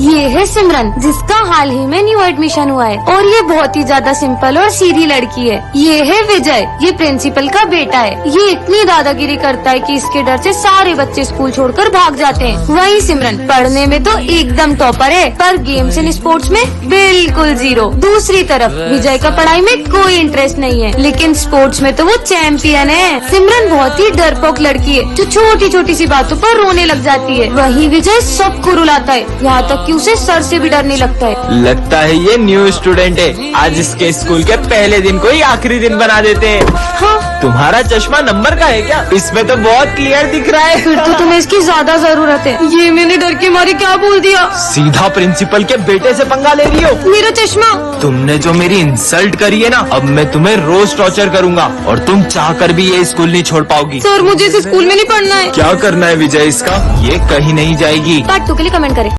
ये है सिमरन, जिसका हाल ही में न्यू एडमिशन हुआ है और ये बहुत ही ज्यादा सिंपल और सीधी लड़की है। ये है विजय, ये प्रिंसिपल का बेटा है। ये इतनी दादागिरी करता है कि इसके डर से सारे बच्चे स्कूल छोड़कर भाग जाते हैं। वही सिमरन पढ़ने में तो एकदम टॉपर है, पर गेम्स एंड स्पोर्ट्स में बिल्कुल जीरो। दूसरी तरफ विजय का पढ़ाई में कोई इंटरेस्ट नहीं है, लेकिन स्पोर्ट्स में तो वो चैंपियन है। सिमरन बहुत ही डरपोक लड़की है, जो छोटी छोटी सी बातों पर रोने लग जाती है। वही विजय सबको रुलाता है, यहाँ तक कि उसे सर से भी डर नहीं लगता है। लगता है ये न्यू स्टूडेंट है। आज इसके स्कूल के पहले दिन को ही आखिरी दिन बना देते हैं। हाँ, तुम्हारा चश्मा नंबर का है क्या? इसमें तो बहुत क्लियर दिख रहा है। फिर तो तुम्हें इसकी ज्यादा जरूरत है। ये मैंने डर के मारे क्या बोल दिया? सीधा प्रिंसिपल के बेटे से पंगा ले रही हो। मेरा चश्मा। तुमने जो मेरी इंसल्ट करी है ना, अब मैं तुम्हें रोज टॉर्चर करूंगा और तुम चाह कर भी ये स्कूल नहीं छोड़ पाओगी। सर, मुझे इस स्कूल में नहीं पढ़ना है। क्या करना है विजय इसका? ये कहीं नहीं जाएगी। पार्ट 2 के लिए कमेंट करें।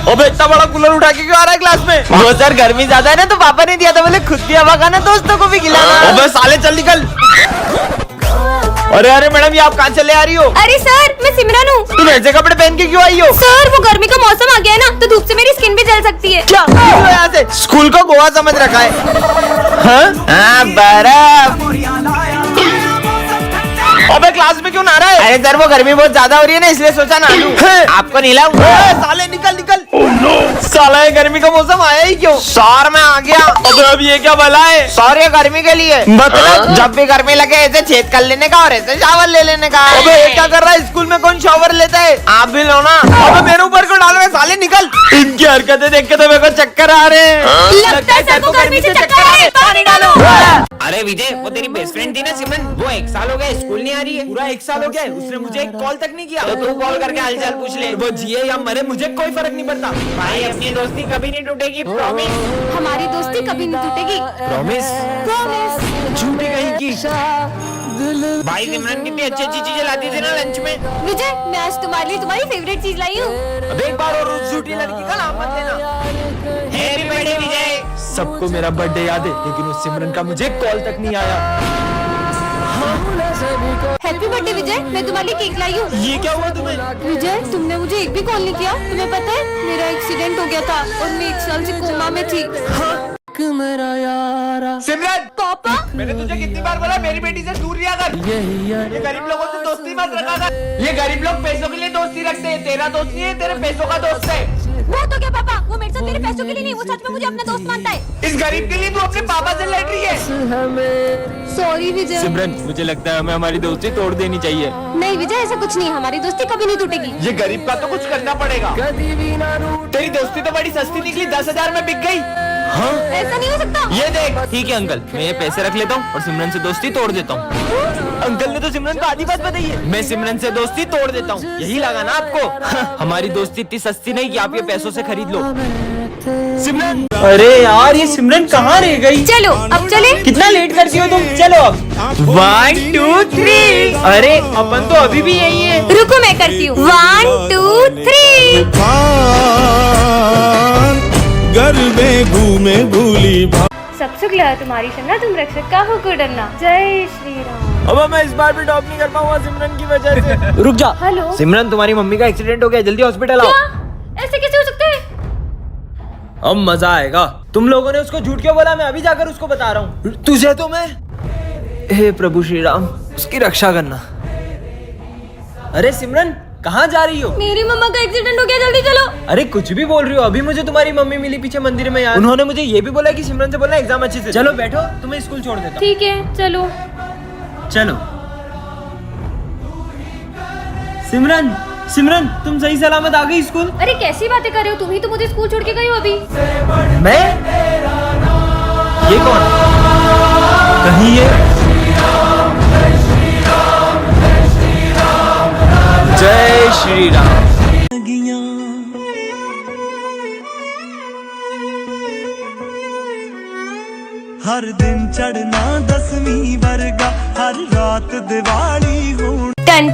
अबे इतना बड़ा कूलर उठा के क्यों आ रहा है क्लास में? वो सर गर्मी ज्यादा है ना, तो पापा ने दिया था, बोले खुद भी हवा खाना, दोस्तों को भी खिलाना। अबे साले चल निकल। अरे अरे मैडम, ये आप कहाँ चले आ रही हो? अरे सर, मैं सिमरन हूँ। तुम ऐसे कपड़े पहन के क्यों आई हो? सर, वो गर्मी का मौसम आ गया है ना, तो धूप से मेरी स्किन भी जल सकती है। क्या यहाँ से स्कूल को गोवा समझ रखा है? हाँ बर्फ। अबे क्लास में क्यों नहा रहा है? अरे सर, वो गर्मी बहुत ज्यादा हो रही है ना, इसलिए सोचा ना आपको नहलाऊं। साले निकल निकल। साला ये गर्मी का मौसम आया ही क्यों? सर मैं आ गया। अबे अब ये क्या भला है? सर ये गर्मी के लिए, मतलब जब भी गर्मी लगे ऐसे छेद कर लेने का और ऐसे शावर ले लेने का। अबे ये क्या कर रहा है? स्कूल में कौन शावर लेता है? आप भी लो ना। अबे मेरे ऊपर क्यों डाल रहे? साले निकल। इनकी हरकतें देख के तो मेरे को चक्कर आ रहे हैं। लगता है सर को गर्मी से चक्कर आ रहे हैं। पानी डालो। अरे विजय, वो तेरी बेस्ट फ्रेंड थी ना सिमरन, वो 1 साल हो गया स्कूल नहीं आ रही है। पूरा 1 साल हो गया है, उसने मुझे एक कॉल तक नहीं किया। तो तू कॉल करके हालचाल पूछ ले। वो जिए या मरे मुझे कोई फर्क नहीं पड़ता। भाई अपनी दोस्ती कभी नहीं टूटेगी, प्रॉमिस। हमारी दोस्ती कभी नहीं टूटेगी। प्रॉमिस? प्रॉमिस। झूठी कहीं की। भाई सिमरन कितनी अच्छी अच्छी चीजें लाती थी ना लंच में। विजय, मैं आज तुम्हारे लिए तुम्हारी फेवरेट चीज लाई हूँ। अब एक बार और उस झूठी लड़की का नाम मत लेना। हैप्पी बर्थडे विजय। सबको मेरा बर्थडे याद है, लेकिन उस सिमरन का मुझे कॉल तक नहीं आया। हैप्पी बर्थडे विजय, मैं तुम्हारे लिए केक लाई हूँ। ये क्या हुआ तुम्हें? विजय, तुमने मुझे एक भी कॉल नहीं किया। तुम्हें पता है मेरा एक्सीडेंट हो गया था और मैं 1 साल से कोमा में थी। सिमरन, पापा, मैंने तुझे कितनी बार बोला मेरी बेटी से दूर रहा कर। ये गरीब लोगों से दोस्ती मत रखा कर। ये गरीब लोग पैसों के लिए दोस्ती रखते हैं। तेरा दोस्त नहीं है, तेरे पैसों का दोस्त है। वो तो क्या पापा, वो मेरे साथ तेरे पैसों के लिए नहीं, वो सच में मुझे अपना दोस्त मानता है। इस गरीब के लिए तू अपने पापा से लड़ रही है। सॉरी विजय। सिमरन, मुझे लगता है हमें हमारी दोस्ती तोड़ देनी चाहिए। नहीं विजय, ऐसा कुछ नहीं, हमारी दोस्ती कभी नहीं टूटेगी। ये गरीब का तो कुछ करना पड़ेगा। तेरी दोस्ती तो बड़ी सस्ती निकली, 10,000 में बिक गई। हाँ? ऐसा नहीं हो सकता। ये देख। ठीक है अंकल, मैं ये पैसे रख लेता हूँ और सिमरन से दोस्ती तोड़ देता हूँ। अंकल ने तो सिमरन को आधी बात बताई है। मैं सिमरन से दोस्ती तोड़ देता हूँ, यही लगा ना आपको? हमारी दोस्ती इतनी सस्ती नहीं कि आप ये पैसों से खरीद लो। सिमरन, अरे यार ये सिमरन कहाँ रह गई? चलो अब चले। कितना लेट करती हो तुम? चलो अब। 1 2 3। अरे अपन तो अभी भी यही है। रुको मैं करती हूँ। 1 2 3। घर में घूमे भूली। सब सुख लगा तुम्हारी शन्ना, तुम रक्षक का हो को डरना। जय श्री राम। अब मैं इस बार भी टॉप नहीं कर पाऊंगा सिमरन की वजह से। रुक जा। हेलो। सिमरन, तुम्हारी मम्मी का एक्सीडेंट हो गया, जल्दी हॉस्पिटल आओ। क्या? ऐसे कैसे हो सकता है? अब मजा आएगा। तुम लोगों ने उसको झूठ क्यों बोला? मैं अभी जाकर उसको बता रहा हूँ। तुझे तो मैं। हे प्रभु श्री राम, उसकी रक्षा करना। अरे सिमरन, कहाँ जा रही हो? मेरी मम्मा का एक्सीडेंट हो गया, जल्दी चलो। अरे कुछ भी बोल रही हो? अभी मुझे तुम्हारी मम्मी मिली पीछे मंदिर में यार। उन्होंने मुझे ये भी बोला कि सिमरन से बोलना एग्जाम अच्छे से। चलो बैठो, तुम्हें स्कूल छोड़ देता हूँ। ठीक है चलो। चलो। सिमरन, सिमरन, तुम सही सलामत आ गई स्कूल? अरे कैसी बातें कर रहे हो? तुम ही तो मुझे स्कूल छोड़ के गई हो अभी। मैं? ये कौन? कहीं ये? जय श्री राम। हर दिन चढ़ना 10वीं वर्गा, हर रात दिवाली हो। टन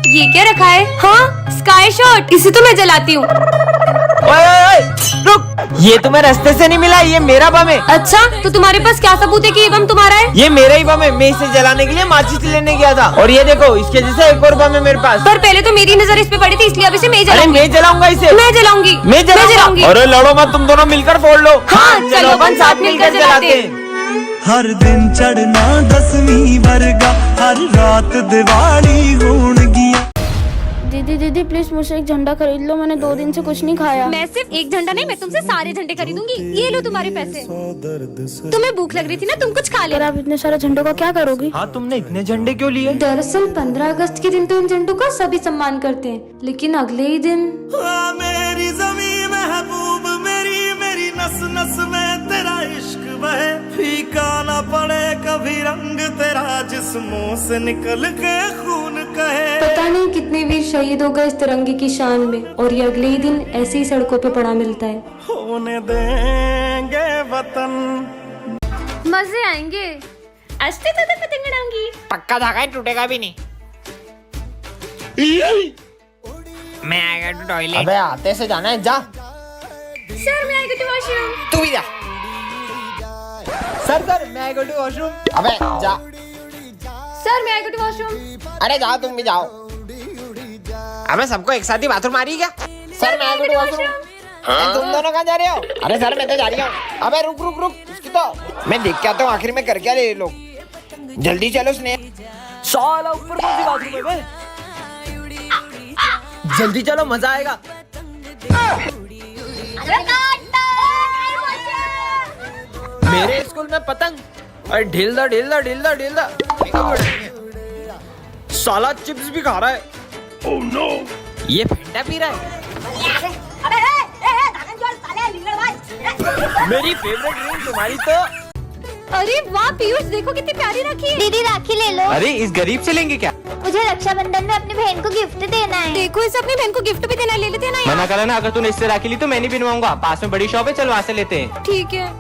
ये क्या रखा है? हाँ, स्काई शॉट, इसे तो मैं जलाती हूँ। ओए, रुक। ये तुम्हें रास्ते से नहीं मिला, ये मेरा बम है। अच्छा, तो तुम्हारे पास क्या सबूत है कि ये बम तुम्हारा है? ये मेरा ही बम है, मैं इसे जलाने के लिए माचिस लेने गया था। और ये देखो, इसके जैसे एक और बम है मेरे पास। पर पहले तो मेरी नजर इस पे पड़ी थी, इसलिए अब इसे मैं अरे जलाऊंगी। मैं जलाऊंगा इसे, मैं जलाऊंगी, मैं जलाऊंगी। अरे लड़ो मत, तुम दोनों मिलकर फोड़ लो। हाँ, चलो अपन साथ मिलकर जलाते हैं। हर दिन चढ़ना 10वीं वर्गा, हर रात दिवाली होण गिया। दीदी दीदी प्लीज मुझे एक झंडा खरीद लो, मैंने 2 दिन से कुछ नहीं खाया। मैं सिर्फ एक झंडा नहीं, मैं तुमसे सारे झंडे खरीदूंगी। ये लो तुम्हारे पैसे। तुम्हें भूख लग रही थी ना, तुम कुछ खा ले। आप इतने सारे झंडों का क्या करोगी? हाँ, तुमने इतने झंडे क्यों लिए? दरअसल 15 अगस्त के दिन तो इन झंडों का सभी सम्मान करते हैं, लेकिन अगले ही दिन मेरी ज़मीं महबूब मेरी, मेरी नस नस में तेरा इश्क बहे, फीका ना पड़े कभी रंग तेरा, जिस्मों से निकल के खून कहे। पता नहीं कितने वीर शहीद हो गए इस तिरंगे की शान में, और ये अगले ही दिन ऐसे ही सड़कों पे पड़ा मिलता है। होने देंगे वतन, मजे आएंगे। अस्ते तो पतंग उड़ाऊंगी। पक्का धागा टूटेगा भी नहीं। मैं आएगा टू टॉयलेट। अबे आते से जाना है, जा। सर मैं आएगा टू वॉशरूम। तू भी जा। सर मैं आई गो टू वॉशरूम। अबे जा। सर मैं आएगा टू वॉशरूम। अरे जाओ, तुम भी जाओ। अबे सबको एक साथ ही बाथरूम आ रही क्या? सर मैं आएगा टू वॉशरूम। तुम दोनों कहाँ जा रहे हो? अरे सर मैं तो जा रही हूँ। अबे रुक रुक रुक, इसकी तो मैं देख के आता हूँ आखिर में कर क्या रहे ये लोग। जल्दी चलो स्नेह। साला ऊपर कौन सी बाथरूम है बे? जल्दी चलो, मजा आएगा। मेरे स्कूल में पतंग। अरे ढील दा ढील दा ढील दा ढील दा। साला चिप्स भी खा रहा है। ओह नो, ये फंडा पी रहा है। मेरी फेवरेट ड्रिंक तुम्हारी तो। अरे वाह पीयूष, देखो कितनी प्यारी राखी है। दीदी राखी ले लो। अरे इस गरीब से लेंगे क्या? मुझे रक्षाबंधन में अपनी बहन को गिफ्ट देना है। देखो इसे अपनी बहन को गिफ्ट भी देना है, ले लेते हैं ना। मना करा ना, अगर तूने इससे राखी ली तो मैं नहीं बनवाऊंगा। पास में बड़ी शॉप है, चल वहाँ से लेते हैं। ठीक है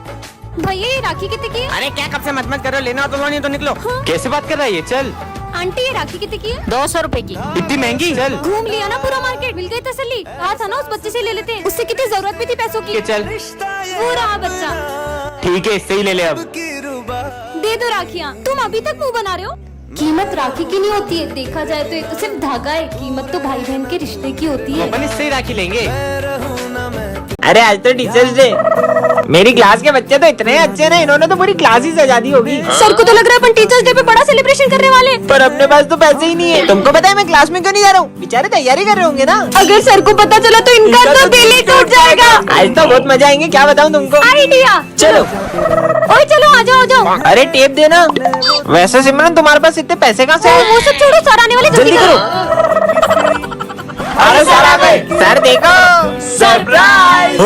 भैया, ये राखी कितने की है? अरे क्या कब से मत करो, लेना तो नहीं तो निकलो। कैसे बात कर रहा है ये? चल। आंटी ये राखी कितने की है? 200 रुपए की। इतनी महंगी? चल घूम लिया ना पूरा मार्केट, मिल गई तसल्ली। कहा था ना उस बच्चे से ले लेते हैं, उससे कितनी जरूरत भी थी पैसों की। चल वो रहा बच्चा। ठीक है, इससे ही ले ले अब। दे दो राखियाँ। तुम अभी तक मुंह बना रहे हो। कीमत राखी की नहीं होती है, देखा जाए तो ये तो सिर्फ धागा है। कीमत तो भाई बहन के रिश्ते की होती है। अपन इससे ही राखी लेंगे। अरे आज तो टीचर्स डे। मेरी क्लास के बच्चे तो इतने अच्छे ना, इन्होंने तो पूरी क्लास ही सजा दी होगी। सर को तो लग रहा है अपन टीचर्स डे पे बड़ा सेलिब्रेशन करने वाले। पर अपने पास तो पैसे ही नहीं है। तुमको पता है मैं क्लास में क्यों नहीं जा रहा हूँ? बेचारे तैयारी कर रहे होंगे ना। अगर सर को पता चला तो इनका तो दिल ही टूट जाएगा। आज तो बहुत मजा आएंगे, क्या बताऊँ तुमको। आइडिया। चलो। ओए चलो आ जाओ आ जाओ। अरे टेप देना। वैसे सिमरन तुम्हारे पास इतने पैसे कहाँ से आए? वो सब छोड़ो, सर आने वाले, जल्दी करो। अरे सर आ गए। सर देखो, सरप्राइज।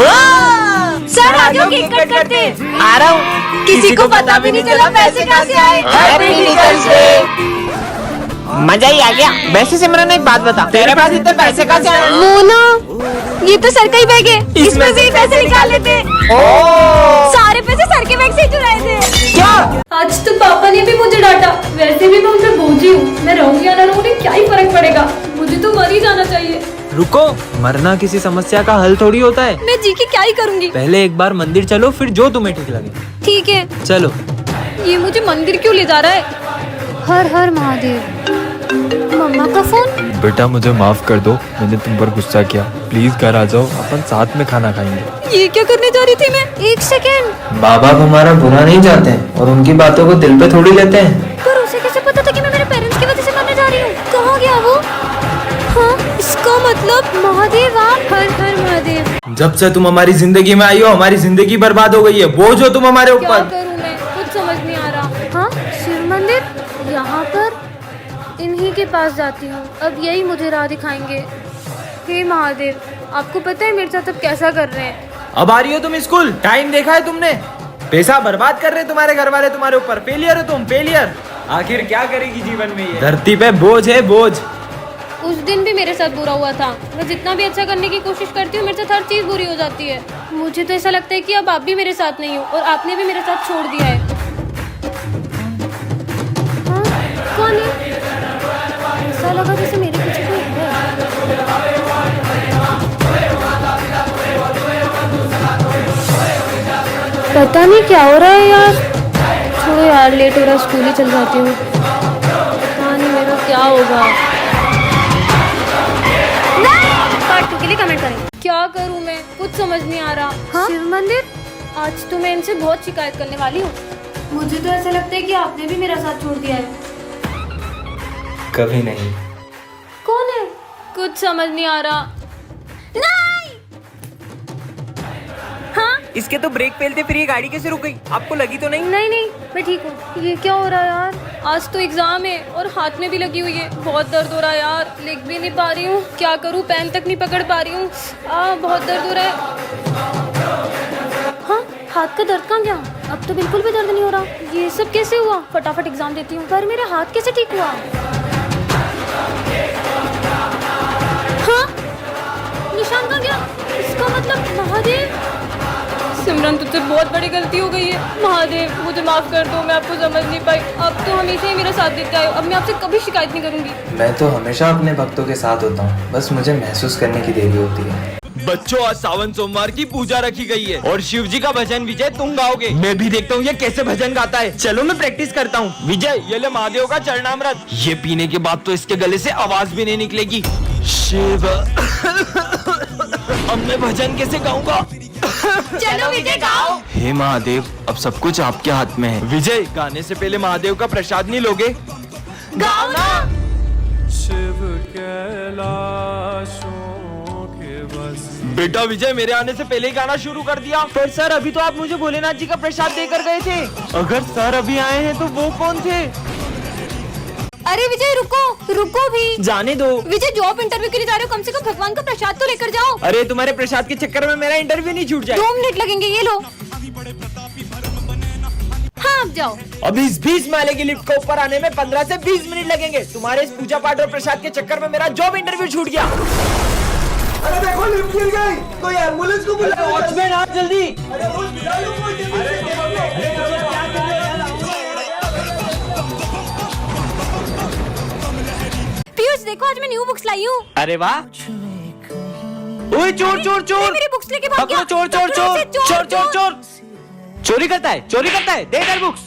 सर आ जाओ, केक कट करते हैं। आ रहा हूँ। किसी को पता भी नहीं चला पैसे कहाँ से आए। Happy teachers day. मजा ही आ गया। वैसे सिमरन एक बात बता, तेरे पास इतने पैसे कहाँ से आए? मोना, ये तो सर का ही बैग है, इसमें से ही पैसे निकाल लेते। सारे पैसे सर के बैग से ही चुराए थे। क्या? आज तो पापा ने भी मुझे डांटा। वैसे भी मैं उन पे बोझी हूँ, मैं रहूंगी या ना रहूंगी क्या ही फर्क पड़ेगा, मुझे तो मर ही जाना चाहिए। रुको, मरना किसी समस्या का हल थोड़ी होता है। मैं जी के क्या ही करूँगी। पहले एक बार मंदिर चलो, फिर जो तुम्हें ठीक लगे। ठीक है चलो। ये मुझे मंदिर क्यों ले जा रहा है? हर हर महादेव। मम्मा का फोन। बेटा मुझे माफ कर दो, मैंने तुम पर गुस्सा किया। प्लीज घर आ जाओ, अपन साथ में खाना खाएंगे। ये क्या करने जा रही थी मैं? एक सेकेंड। माँ बाप हमारा बुरा नहीं चाहते हैं और उनकी बातों को दिल पे थोड़ी लेते हैं। पर उसे कैसे पता था कि मैं मेरे पेरेंट्स की वजह से मरने जा रही हूँ? कहाँ गया वो? हाँ, इसका मतलब महादेव आप। हर हर महादेव। जब से तुम हमारी जिंदगी में आई हो, हमारी जिंदगी बर्बाद हो गई है। बोझ हो तुम हमारे क्या ऊपर। करूँ मैं, कुछ समझ नहीं आ रहा। हाँ, शिव मंदिर यहाँ पर, इन्हीं के पास जाती हूँ। अब यही मुझे राह दिखाएंगे। हे महादेव, आपको पता है मेरे साथ अब कैसा कर रहे हैं? अब आ रही हो तुम स्कूल? टाइम देखा है तुमने? पैसा बर्बाद कर रहे तुम्हारे घर वाले तुम्हारे ऊपर। फेलियर हो तुम, फेलियर। आखिर क्या करेगी जीवन में ये? धरती पे बोझ है, बोझ। उस दिन भी मेरे साथ बुरा हुआ था। मैं जितना भी अच्छा करने की कोशिश करती हूँ, मेरे साथ हर चीज़ बुरी हो जाती है। मुझे तो ऐसा लगता है कि अब आप भी मेरे साथ नहीं हो और आपने भी मेरे साथ छोड़ दिया है। हाँ, कौन है? ऐसा लगा जैसे मेरे पीछे कोई है। पता नहीं क्या हो रहा है यार। छोड़ो यार, लेट हो रहा है, स्कूल ही चल जाती हूँ। पता नहीं मेरा क्या होगा। पार्ट 2 के लिए कमेंट करें। क्या करूँ मैं, कुछ समझ नहीं आ रहा। हाँ? शिव मंदिर, आज तो मैं इनसे बहुत शिकायत करने वाली हूँ। मुझे तो ऐसा लगता है कि आपने भी मेरा साथ छोड़ दिया है। कभी नहीं। कौन है? कुछ समझ नहीं आ रहा। नहीं। हाँ? इसके तो ब्रेक फेल थे, फिर ये गाड़ी कैसे रुक गई? आपको लगी तो नहीं? नहीं नहीं, मैं ठीक हूँ। ये क्या हो रहा है यार? आज तो एग्जाम है और हाथ में भी लगी हुई है। बहुत दर्द हो रहा है यार, लिख भी नहीं पा रही हूँ। क्या करूँ, पेन तक नहीं पकड़ पा रही हूँ। बहुत दर्द हो रहा है। हाँ, हाथ का दर्द कहाँ गया? अब तो बिल्कुल भी दर्द नहीं हो रहा। ये सब कैसे हुआ? फटाफट एग्जाम देती हूँ। पर मेरा हाथ कैसे ठीक हुआ? हाँ, निशान कहाँ गया? इसका मतलब महादेव। सिमरन, तुझसे बहुत बड़ी गलती हो गई है। महादेव, मुझे माफ कर दो, मैं आपको समझ नहीं पाई। अब तो हमेशा ही मेरा साथ देते आए हो। अब मैं आपसे कभी शिकायत नहीं करूंगी। मैं तो हमेशा अपने भक्तों के साथ होता हूँ, बस मुझे महसूस करने की देरी होती है। बच्चों, आज सावन सोमवार की पूजा रखी गई है और शिव जी का भजन विजय तुम गाओगे। मैं भी देखता हूँ ये कैसे भजन गाता है। चलो मैं प्रैक्टिस करता हूँ। विजय, ये ले महादेव का चरणामृत। ये पीने के बाद तो इसके गले से आवाज भी नहीं निकलेगी। शिव अब मैं भजन कैसे गाऊंगा? चलो विजय गाओ। हे महादेव, अब सब कुछ आपके हाथ में है। विजय, गाने से पहले महादेव का प्रसाद नहीं लोगे? गाओ ना। बेटा विजय, मेरे आने से पहले ही गाना शुरू कर दिया। पर सर, अभी तो आप मुझे भोलेनाथ जी का प्रसाद देकर गए थे। अगर सर अभी आए हैं तो वो कौन थे? अरे विजय, रुको रुको भी। जाने दो। विजय, जॉब इंटरव्यू के लिए जा रहे हो, कम से कम भगवान का प्रसाद तो लेकर जाओ। अरे तुम्हारे प्रसाद के चक्कर में मेरा इंटरव्यू नहीं छूट जाए। 2 मिनट लगेंगे, ये लो। हाँ, अब जाओ। अभी इस 20 माले की लिफ्ट को ऊपर आने में 15 से 20 मिनट लगेंगे। तुम्हारे इस पूजा पाठ और प्रसाद के चक्कर में मेरा जॉब इंटरव्यू छूट गया। अरे देखो, लिफ्ट गिर गई। कोई एम्बुलेंस को बुलाओ। वॉचमैन, आप जल्दी। पीयूष, देखो आज मैं न्यू बुक्स लाई हूँ। अरे वाह। ओए चोर चोर चोर, मेरी बुक्स लेके भाग गया। चोर चोर चोर चोर चोर चोर चोरी करता है, चोरी करता है। दे इधर बुक्स।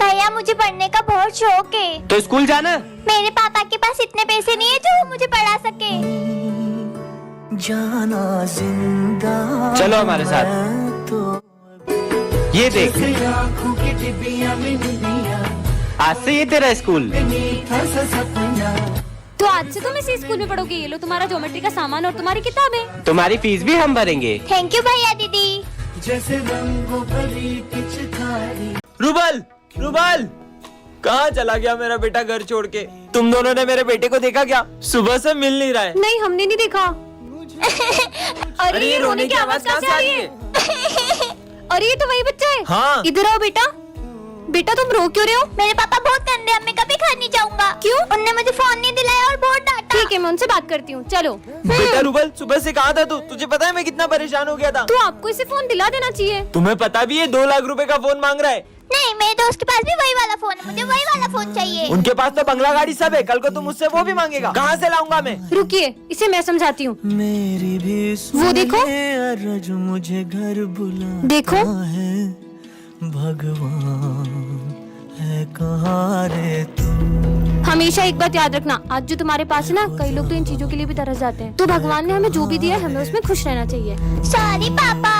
भैया, मुझे पढ़ने का बहुत शौक है। तो स्कूल जाना। मेरे पापा के पास इतने पैसे नहीं है जो वो मुझे पढ़ा सके। जाना जिंदा चलो हमारे साथ। ये देख, आँखों की टिबिया में निबिया, आज से ये तेरा स्कूल। मीठा सा सपना। तो आज से तुम इसी स्कूल में पढ़ोगे। ये लो तुम्हारा ज्योमेट्री का सामान और तुम्हारी किताबें। तुम्हारी फीस भी हम भरेंगे। थैंक यू भैया दीदी। जैसे रंगों भरी पिचकारी। रूबल, रूबल, कहाँ चला गया मेरा बेटा घर छोड़ के? तुम दोनों ने मेरे बेटे को देखा क्या? सुबह से मिल नहीं रहा है। नहीं, हमने नहीं देखा। अरे ये रोने की आवाज कहाँ से आ रही है? अरे ये तो वही बच्चा है। हाँ। इधर आओ बेटा। बेटा, तुम रो क्यों रहे हो? मेरे पापा बहुत गंदे हैं, मैं कभी घर नहीं जाऊंगा। क्यों? उनने मुझे फोन नहीं दिलाया और बहुत डांटा। ठीक है, मैं उनसे बात करती हूँ। चलो। बेटा रूबल, सुबह से कहाँ था तू? तुझे पता है मैं कितना परेशान हो गया था। तो आपको इसे फोन दिला देना चाहिए। तुम्हें पता भी है 2 लाख रुपए का फोन मांग रहा है। नहीं, मेरे दोस्त के पास भी वही वाला फोन है, मुझे वही वाला फोन चाहिए। उनके पास तो बंगला गाड़ी सब है। कल को तुम मुझसे वो भी मांगेगा। कहाँ से लाऊंगा मैं? रुकिए, इसे मैं समझाती हूँ। मेरी भी वो देखो, अरज मुझे घर बुला देखो। है, भगवान है कहाँ रे तू। हमेशा एक बात याद रखना, आज जो तुम्हारे पास है ना, कई लोग तो इन चीजों के लिए भी तरस जाते हैं। तो भगवान ने हमें जो भी दिया है, हमें उसमें खुश रहना चाहिए। सॉरी पापा।